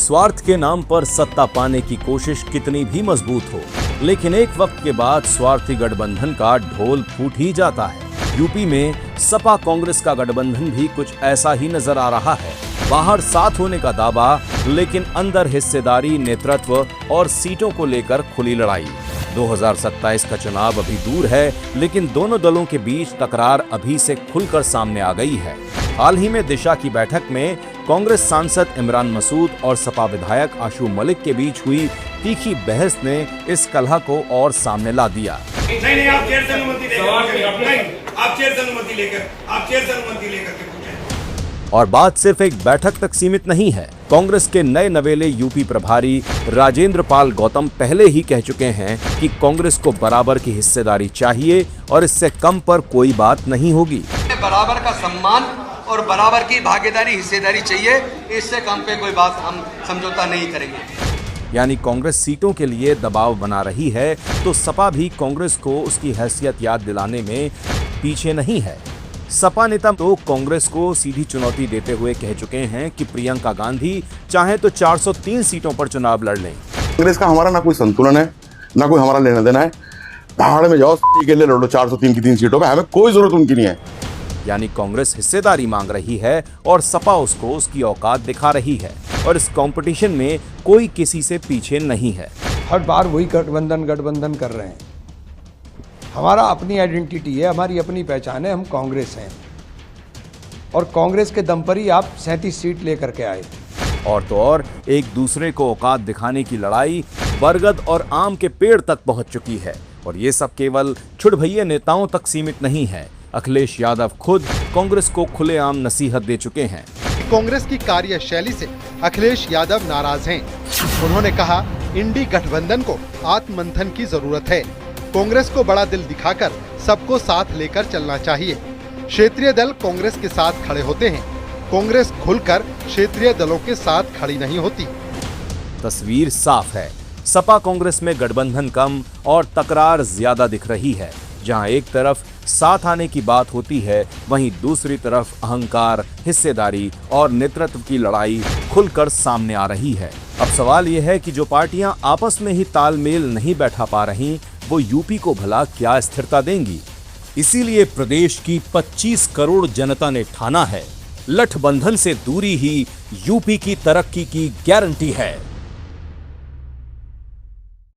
स्वार्थ के नाम पर सत्ता पाने की कोशिश कितनी भी मजबूत हो, लेकिन एक वक्त के बाद स्वार्थी गठबंधन का ढोल फूट ही जाता है। यूपी में सपा कांग्रेस का गठबंधन भी कुछ ऐसा ही नजर आ रहा है। बाहर साथ होने का दावा, लेकिन अंदर हिस्सेदारी, नेतृत्व और सीटों को लेकर खुली लड़ाई। 2027 का चुनाव अभी दूर है, लेकिन दोनों दलों के बीच तकरार अभी से खुलकर सामने आ गई है। हाल ही में दिशा की बैठक में कांग्रेस सांसद इमरान मसूद और सपा विधायक आशू मलिक के बीच हुई तीखी बहस ने इस कलह को और सामने ला दिया। नहीं, आप चेयर से अनुमति लेकर और बात सिर्फ एक बैठक तक सीमित नहीं है। कांग्रेस के नए नवेले यूपी प्रभारी राजेंद्र पाल गौतम पहले ही कह चुके हैं कि कांग्रेस को बराबर की हिस्सेदारी चाहिए और इससे कम पर कोई बात नहीं होगी। बराबर का सम्मान और बराबर की भागीदारी, हिस्सेदारी चाहिए, इससे कम पे कोई बात हम समझौता नहीं करेंगे। यानी कांग्रेस सीटों के लिए दबाव बना रही है, तो सपा भी कांग्रेस को उसकी हैसियत याद दिलाने में पीछे नहीं है। सपा नेता तो कांग्रेस को सीधी चुनौती देते हुए कह चुके हैं कि प्रियंका गांधी चाहे तो 403 सीटों पर चुनाव लड़ लें। कांग्रेस का हमारा ना कोई संतुलन है, ना कोई हमारा लेना देना है। पहाड़ में जाओ, के लिए लड़ो 403 की 3 सीटों पे, हमें कोई जरूरत उनकी नहीं है। यानी कांग्रेस हिस्सेदारी मांग रही है और सपा उसको उसकी औकात दिखा रही है, और इस कंपटीशन में कोई किसी से पीछे नहीं है। हर बार वही गठबंधन कर रहे हैं। हमारा अपनी आइडेंटिटी है, हमारी अपनी पहचान है, हम कांग्रेस हैं और कांग्रेस के दम पर ही आप 37 सीट लेकर के आए। और तो और एक दूसरे को औकात दिखाने की लड़ाई बरगद और आम के पेड़ तक पहुंच चुकी है, और ये सब केवल छुड़भैये नेताओं तक सीमित नहीं है। अखिलेश यादव खुद कांग्रेस को खुलेआम नसीहत दे चुके हैं। कांग्रेस की कार्यशैली से अखिलेश यादव नाराज हैं। उन्होंने कहा, इंडी गठबंधन को आत्ममंथन की जरूरत है। कांग्रेस को बड़ा दिल दिखाकर सबको साथ लेकर चलना चाहिए। क्षेत्रीय दल कांग्रेस के साथ खड़े होते हैं, कांग्रेस खुलकर क्षेत्रीय दलों के साथ खड़ी नहीं होती। तस्वीर साफ है, सपा कांग्रेस में गठबंधन कम और तकरार ज्यादा दिख रही है। जहां एक तरफ साथ आने की बात होती है, वहीं दूसरी तरफ अहंकार, हिस्सेदारी और नेतृत्व की लड़ाई खुलकर सामने आ रही है। अब सवाल यह है कि जो पार्टियां आपस में ही तालमेल नहीं बैठा पा रही, वो यूपी को भला क्या स्थिरता देंगी। इसीलिए प्रदेश की 25 करोड़ जनता ने ठाना है, गठबंधन से दूरी ही यूपी की तरक्की की गारंटी है।